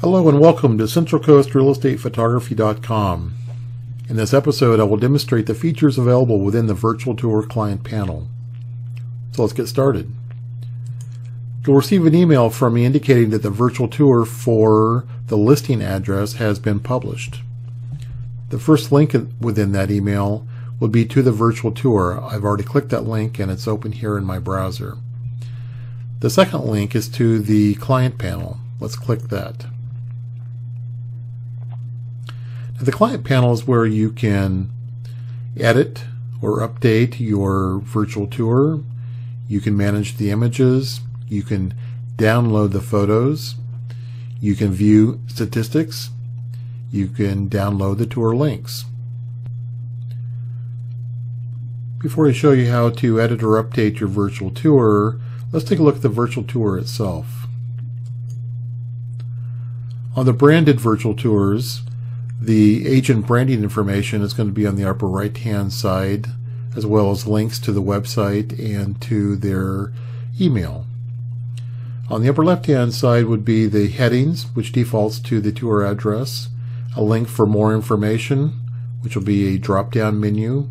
Hello and welcome to Central Coast Real Estate Photography.com. In this episode, I will demonstrate the features available within the Virtual Tour client panel. So let's get started. You'll receive an email from me indicating that the virtual tour for the listing address has been published. The first link within that email would be to the virtual tour. I've already clicked that link and it's open here in my browser. The second link is to the client panel. Let's click that. The client panel is where you can edit or update your virtual tour. You can manage the images. You can download the photos. You can view statistics. You can download the tour links. Before I show you how to edit or update your virtual tour, let's take a look at the virtual tour itself. On the branded virtual tours, the agent branding information is going to be on the upper right hand side, as well as links to the website and to their email. On the upper left hand side would be the headings, which defaults to the tour address, a link for more information, which will be a drop down menu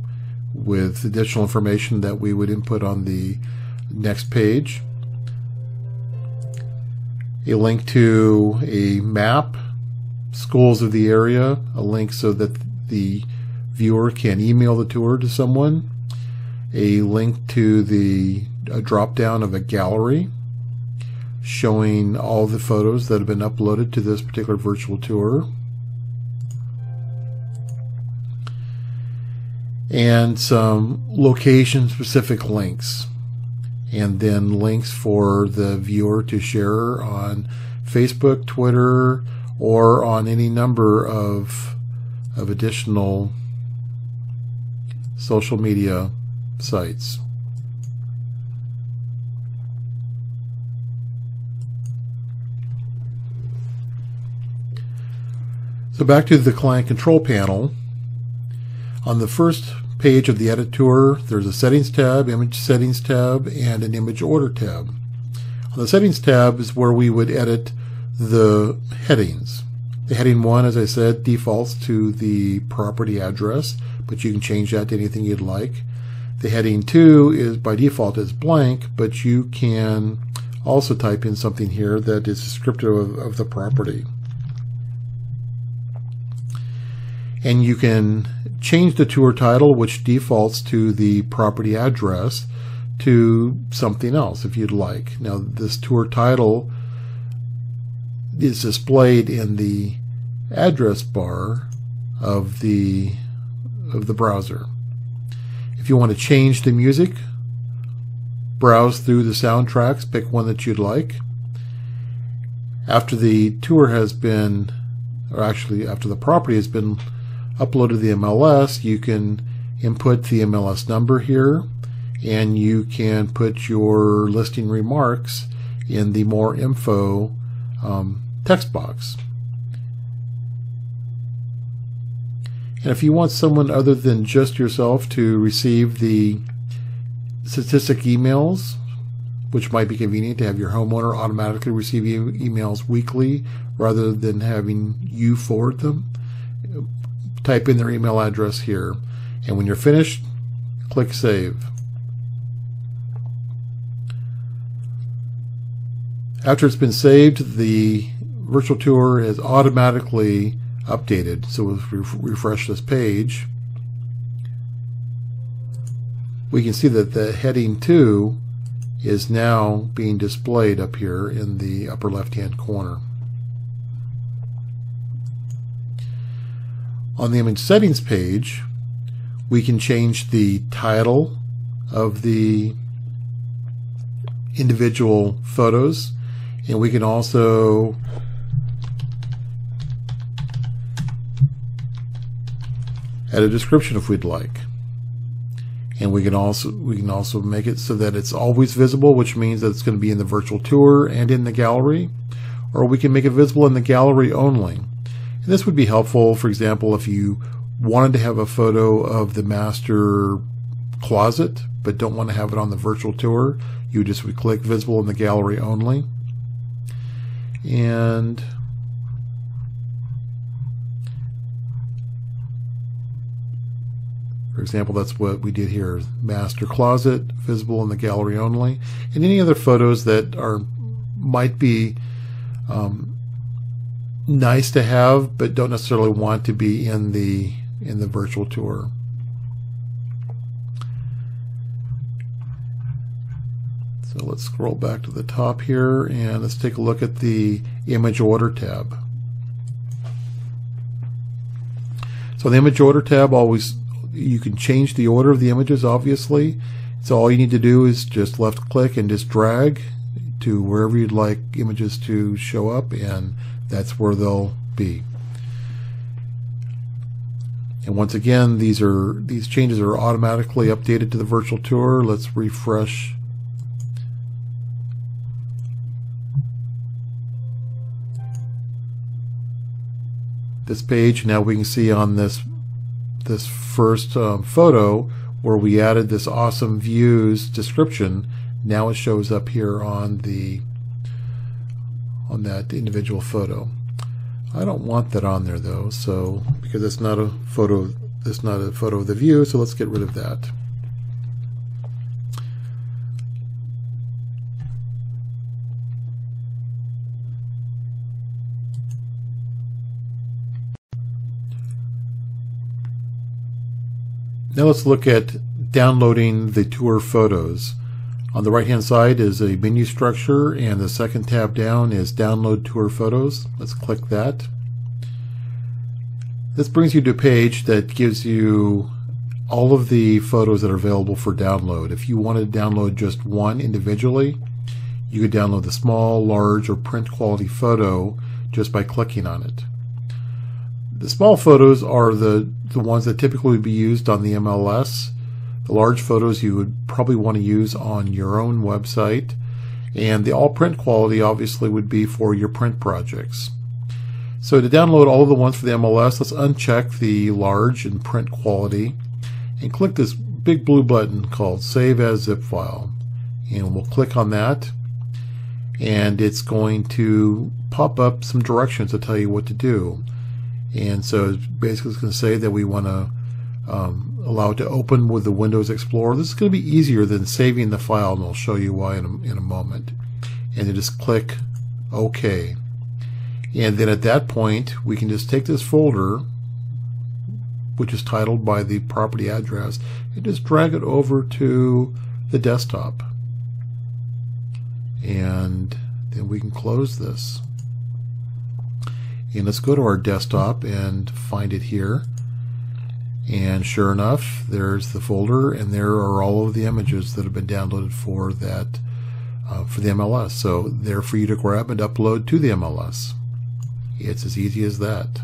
with additional information that we would input on the next page, a link to a map, schools of the area, a link so that the viewer can email the tour to someone, a link to the drop down of a gallery showing all the photos that have been uploaded to this particular virtual tour, and some location specific links, and then links for the viewer to share on Facebook, Twitter, or on any number of additional social media sites. So back to the client control panel. On the first page of the edit tour, there's a settings tab, image settings tab, and an image order tab. On the settings tab is where we would edit the headings. The heading 1, as I said, defaults to the property address, but you can change that to anything you'd like. The heading 2 is by default is blank, but you can also type in something here that is descriptive of the property. And you can change the tour title, which defaults to the property address, to something else if you'd like. Now, this tour title is displayed in the address bar of the browser. If you want to change the music, browse through the soundtracks, pick one that you'd like. After the tour has been, or actually after the property has been uploaded to the MLS, you can input the MLS number here, and you can put your listing remarks in the more info text box. And if you want someone other than just yourself to receive the statistic emails, which might be convenient to have your homeowner automatically receive emails weekly rather than having you forward them, type in their email address here. And when you're finished, click Save. After it's been saved, the virtual tour is automatically updated. So if we refresh this page, we can see that the heading 2 is now being displayed up here in the upper left hand corner. On the image settings page, we can change the title of the individual photos, and we can also add a description if we'd like. And we can also make it so that it's always visible, which means that it's going to be in the virtual tour and in the gallery, or we can make it visible in the gallery only. And this would be helpful, for example, if you wanted to have a photo of the master closet but don't want to have it on the virtual tour, you just would click visible in the gallery only. And For example, that's what we did here. Master closet, visible in the gallery only, and any other photos that might be nice to have, but don't necessarily want to be in the virtual tour. So let's scroll back to the top here, and let's take a look at the Image Order tab. So the Image Order tab, you can change the order of the images, obviously. So all you need to do is just left click and just drag to wherever you'd like images to show up, and that's where they'll be. And once again, these changes are automatically updated to the virtual tour. Let's refresh. This page. Now we can see on this first photo where we added this awesome views description. Now it shows up here on that individual photo. I don't want that on there though, so because it's not a photo of the view, so let's get rid of that. Now let's look at downloading the tour photos. On the right hand side is a menu structure, and the second tab down is download tour photos. Let's click that. This brings you to a page that gives you all of the photos that are available for download. If you wanted to download just one individually, you could download the small, large, or print quality photo just by clicking on it. The small photos are the ones that typically would be used on the MLS. The large photos you would probably want to use on your own website. And the all print quality obviously would be for your print projects. So to download all of the ones for the MLS, let's uncheck the large and print quality and click this big blue button called Save as Zip File. And we'll click on that, and it's going to pop up some directions to tell you what to do. And so basically it's going to say that we want to allow it to open with the Windows Explorer. This is going to be easier than saving the file, and I'll show you why in a moment. And then just click OK. And then at that point, we can just take this folder, which is titled by the property address, and just drag it over to the desktop. And then we can close this. And let's go to our desktop and find it here. And sure enough, there's the folder, and there are all of the images that have been downloaded for that for the MLS. So they're for you to grab and upload to the MLS. It's as easy as that.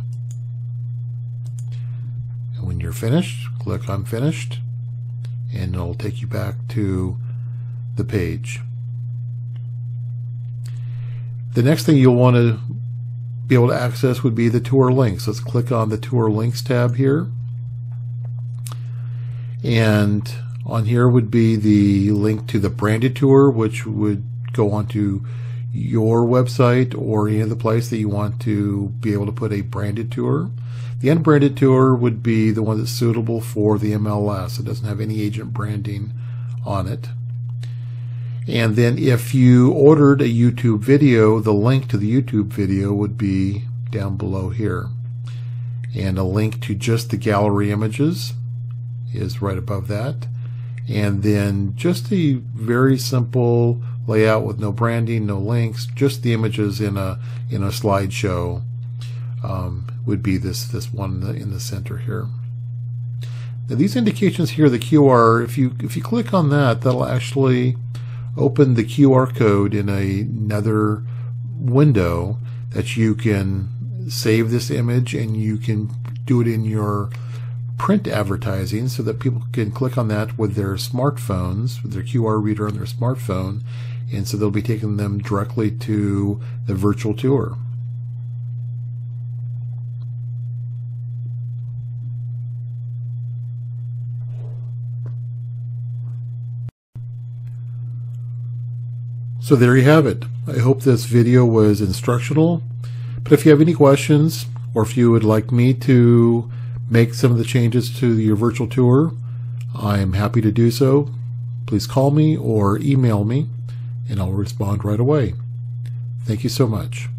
And when you're finished, click on Finished, and it'll take you back to the page. The next thing you'll want to be able to access would be the tour links. Let's click on the Tour Links tab here. And on here would be the link to the branded tour, which would go onto your website or any other place that you want to be able to put a branded tour. The unbranded tour would be the one that's suitable for the MLS. It doesn't have any agent branding on it. And then if you ordered a YouTube video, the link to the YouTube video would be down below here. And a link to just the gallery images is right above that. And then just a very simple layout with no branding, no links, just the images in a slideshow would be this one in the center here. Now these indications here, the QR, if you click on that, that'll actually open the QR code in another window that you can save this image, and you can do it in your print advertising so that people can click on that with their smartphones, with their QR reader on their smartphone, and so they'll be taking them directly to the virtual tour. So there you have it. I hope this video was instructional, but if you have any questions, or if you would like me to make some of the changes to your virtual tour, I'm happy to do so. Please call me or email me, and I'll respond right away. Thank you so much.